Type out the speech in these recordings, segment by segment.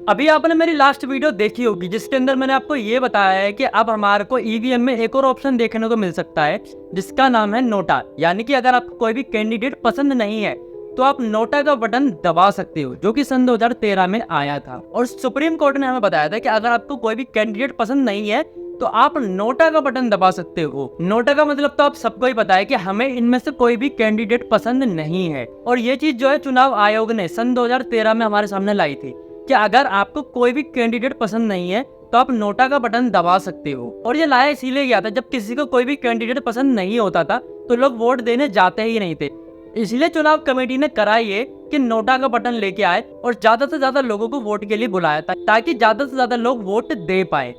अभी आपने मेरी लास्ट वीडियो देखी होगी जिसके अंदर मैंने आपको ये बताया है कि अब हमारे को ईवीएम में एक और ऑप्शन देखने को मिल सकता है जिसका नाम है नोटा। यानी कि अगर आपको कोई भी कैंडिडेट पसंद नहीं है तो आप नोटा का बटन दबा सकते हो, जो कि सन 2013 में आया था। और सुप्रीम कोर्ट ने हमें बताया था कि अगर आपको कोई भी कैंडिडेट पसंद नहीं है तो आप नोटा का बटन दबा सकते हो। नोटा का मतलब तो आप सबको ही पता है कि हमें इनमें से कोई भी कैंडिडेट पसंद नहीं है। और ये चीज जो है चुनाव आयोग ने सन 2013 में हमारे सामने लाई थी कि अगर आपको कोई भी कैंडिडेट पसंद नहीं है तो आप नोटा का बटन दबा सकते हो। और ये लाया इसीलिए गया था जब किसी को कोई भी कैंडिडेट पसंद नहीं होता था तो लोग वोट देने जाते ही नहीं थे। इसलिए चुनाव कमेटी ने करा ये कि नोटा का बटन लेके आए और ज्यादा से ज्यादा लोगों को वोट के लिए बुलाया था ताकि ज्यादा से ज्यादा लोग वोट दे पाए।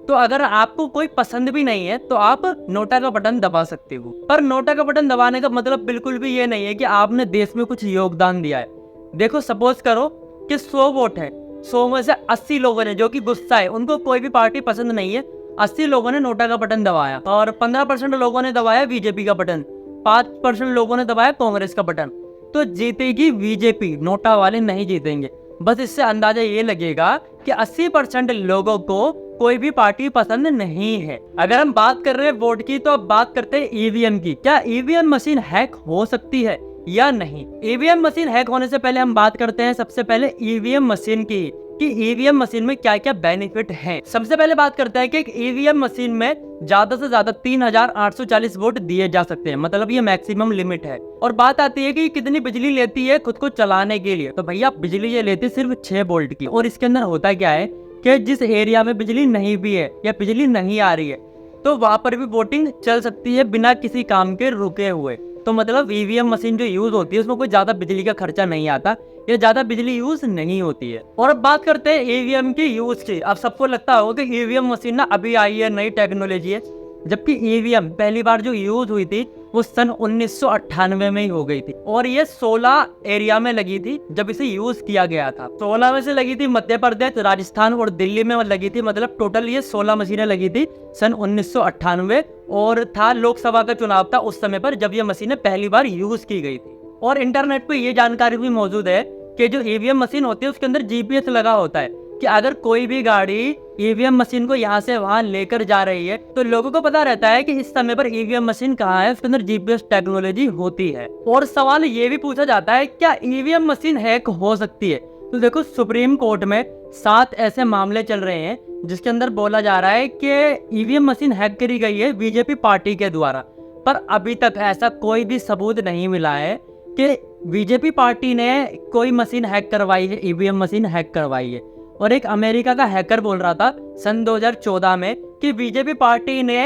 तो अगर आपको कोई पसंद भी नहीं है तो आप नोटा का बटन दबा सकते हो। पर नोटा का बटन दबाने का मतलब बिल्कुल भी ये नहीं है कि आपने देश में कुछ योगदान दिया है। देखो सपोज करो कि 100 वोट है, 100 में से 80 लोगों ने, जो कि गुस्सा है, उनको कोई भी पार्टी पसंद नहीं है, 80 लोगों ने नोटा का बटन दबाया और 15% लोगों ने दबाया बीजेपी का बटन, 5% लोगों ने दबाया कांग्रेस का बटन, तो जीतेगी बीजेपी, नोटा वाले नहीं जीतेंगे। बस इससे अंदाजा ये लगेगा कि 80% लोगों को कोई भी पार्टी पसंद नहीं है। अगर हम बात कर रहे हैं वोट की तो अब बात करते हैं ईवीएम की। क्या ईवीएम मशीन हैक हो सकती है या नहीं? ईवीएम मशीन हैक होने से पहले हम बात करते हैं सबसे पहले ईवीएम मशीन की कि ईवीएम मशीन में क्या क्या बेनिफिट हैं। सबसे पहले बात करते हैं कि एक ईवीएम मशीन में ज्यादा से ज्यादा 3840 वोट दिए जा सकते हैं, मतलब ये मैक्सिमम लिमिट है। और बात आती है कि कितनी बिजली लेती है खुद को चलाने के लिए, तो भैया बिजली ये लेती है सिर्फ 6 वोल्ट की। और इसके अंदर होता क्या है कि जिस एरिया में बिजली नहीं भी है या बिजली नहीं आ रही है तो वहां पर भी वोटिंग चल सकती है बिना किसी काम के रुके हुए। तो मतलब ईवीएम मशीन जो यूज होती है उसमें कोई ज्यादा बिजली का खर्चा नहीं आता या ज्यादा बिजली यूज नहीं होती है। और अब बात करते हैं ईवीएम की यूज की। अब सबको लगता होगा कि ईवीएम मशीन ना अभी आई है, नई टेक्नोलॉजी है, जबकि ईवीएम पहली बार जो यूज हुई थी वो सन 1998 में ही हो गई थी। और ये 16 एरिया में लगी थी जब इसे यूज किया गया था। 16 में से लगी थी मध्य प्रदेश, राजस्थान और दिल्ली में लगी थी, मतलब टोटल ये 16 मशीनें लगी थी सन 1998। और था लोकसभा का चुनाव था उस समय पर जब ये मशीनें पहली बार यूज की गई थी। और इंटरनेट पे ये जानकारी भी मौजूद है कि जो ईवीएम मशीन होती है उसके अंदर जीपीएस लगा होता है कि अगर कोई भी गाड़ी ईवीएम मशीन को यहाँ से वहां लेकर जा रही है तो लोगों को पता रहता है कि इस समय पर ईवीएम मशीन कहाँ है, उसके अंदर जीपीएस टेक्नोलॉजी होती है। और सवाल ये भी पूछा जाता है क्या ईवीएम मशीन हैक हो सकती है? तो देखो सुप्रीम कोर्ट में 7 ऐसे मामले चल रहे हैं जिसके अंदर बोला जा रहा है कि ईवीएम मशीन हैक करी गई है बीजेपी पार्टी के द्वारा। पर अभी तक ऐसा कोई भी सबूत नहीं मिला है कि बीजेपी पार्टी ने कोई मशीन हैक करवाई है, ईवीएम मशीन हैक करवाई है। और एक अमेरिका का हैकर बोल रहा था सन 2014 में कि बीजेपी पार्टी ने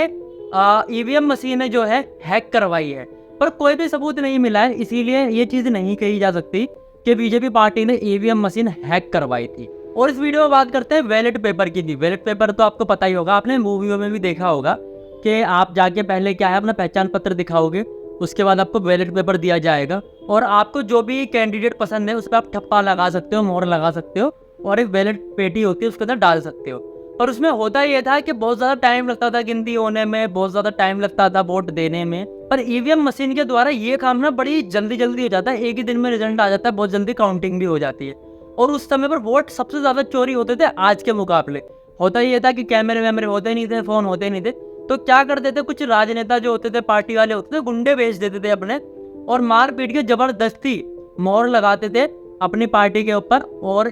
ईवीएम मशीनें जो है हैक करवाई है, पर कोई भी सबूत नहीं मिला है। इसीलिए ये चीज नहीं कही जा सकती कि बीजेपी पार्टी ने ईवीएम मशीन हैक करवाई थी। और इस वीडियो में बात करते हैं बैलेट पेपर की भी। बैलेट पेपर तो आपको पता ही होगा, आपने मूवियों में भी देखा होगा कि आप जाके पहले क्या है अपना पहचान पत्र दिखाओगे, उसके बाद आपको बैलेट पेपर दिया जाएगा और आपको जो भी कैंडिडेट पसंद है उस पर आप ठप्पा लगा सकते हो, मोहर लगा सकते हो और एक बैलेट पेटी होती है उसके अंदर डाल सकते हो। और उसमें होता ये था कि बहुत ज़्यादा टाइम लगता था गिनती होने में, बहुत ज़्यादा टाइम लगता था वोट देने में। पर ईवीएम मशीन के द्वारा ये काम ना बड़ी जल्दी जल्दी हो जाता है, एक ही दिन में रिजल्ट आ जाता है, बहुत जल्दी काउंटिंग भी हो जाती है। और उस समय पर वोट सबसे ज़्यादा चोरी होते थे आज के मुकाबले। होता ये था कि कैमरे वैमरे होते नहीं थे, फ़ोन होते नहीं थे, तो क्या करते थे कुछ राजनेता जो होते थे, पार्टी वाले होते थे, गुंडे भेज देते थे अपने और मार पीट के जबरदस्ती मोहर लगाते थे अपनी पार्टी के ऊपर और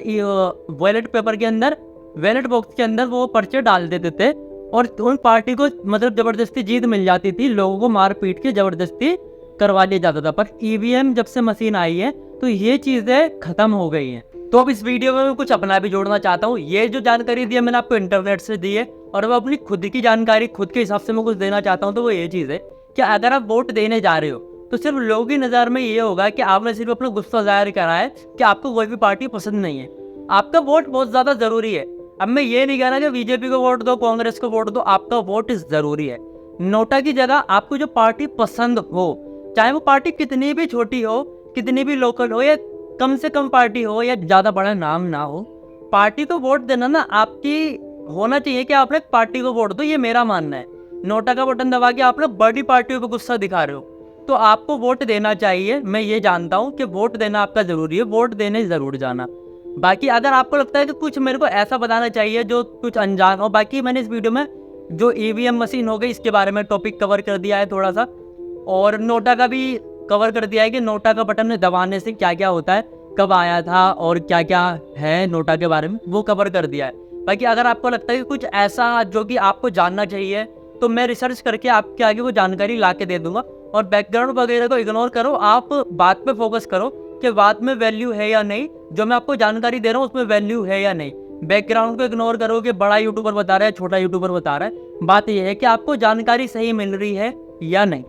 बैलेट पेपर के अंदर, बैलेट बॉक्स के अंदर वो पर्चे डाल देते थे और उन पार्टी को मतलब जबरदस्ती जीत मिल जाती थी, लोगों को मार पीट के जबरदस्ती करवा दिया जाता था। पर ईवीएम जब से मशीन आई है तो ये चीजें खत्म हो गई हैं। तो अब इस वीडियो में मैं कुछ अपना भी जोड़ना चाहता हूँ। ये जो जानकारी दी है मैंने आपको इंटरनेट से दी है और अब अपनी खुद की जानकारी खुद के हिसाब से मैं कुछ देना चाहता हूँ। तो वो ये चीज़ है कि अगर आप वोट देने जा रहे हो तो सिर्फ लोगों की नज़र में ये होगा कि आपने सिर्फ अपना गुस्सा जाहिर करा है कि आपको कोई भी पार्टी पसंद नहीं है। आपका वोट बहुत ज़्यादा ज़रूरी है। अब मैं ये नहीं कह रहा कि बीजेपी को वोट दो, कांग्रेस को वोट दो, आपका वोट ज़रूरी है। नोटा की जगह आपको जो पार्टी पसंद हो, चाहे वो पार्टी कितनी भी छोटी हो, कितनी भी लोकल हो या कम से कम पार्टी हो या ज़्यादा बड़ा नाम ना हो, पार्टी को वोट देना ना आपकी होना चाहिए कि आपने पार्टी को वोट दो, ये मेरा मानना है। नोटा का बटन दबा के आप लोग बड़ी पार्टियों पर गुस्सा दिखा रहे हो तो आपको वोट देना चाहिए। मैं ये जानता हूँ कि वोट देना आपका ज़रूरी है, वोट देने ज़रूर जाना। बाकी अगर आपको लगता है कि कुछ मेरे को ऐसा बताना चाहिए जो कुछ अनजान हो, बाकी मैंने इस वीडियो में जो ईवीएम मशीन हो गई इसके बारे में टॉपिक कवर कर दिया है थोड़ा सा, और नोटा का भी कवर कर दिया है कि नोटा का बटन दबाने से क्या क्या होता है, कब आया था और क्या क्या है नोटा के बारे में, वो कवर कर दिया है। बाकी अगर आपको लगता है कि कुछ ऐसा जो कि आपको जानना चाहिए तो मैं रिसर्च करके आपके आगे वो जानकारी ला के दे दूंगा। और बैकग्राउंड वगैरह को इग्नोर करो, आप बात पे फोकस करो कि बात में वैल्यू है या नहीं, जो मैं आपको जानकारी दे रहा हूँ उसमें वैल्यू है या नहीं। बैकग्राउंड को इग्नोर करो कि बड़ा यूट्यूबर बता रहा है छोटा यूट्यूबर बता रहा है, बात यह है कि आपको जानकारी सही मिल रही है या नहीं।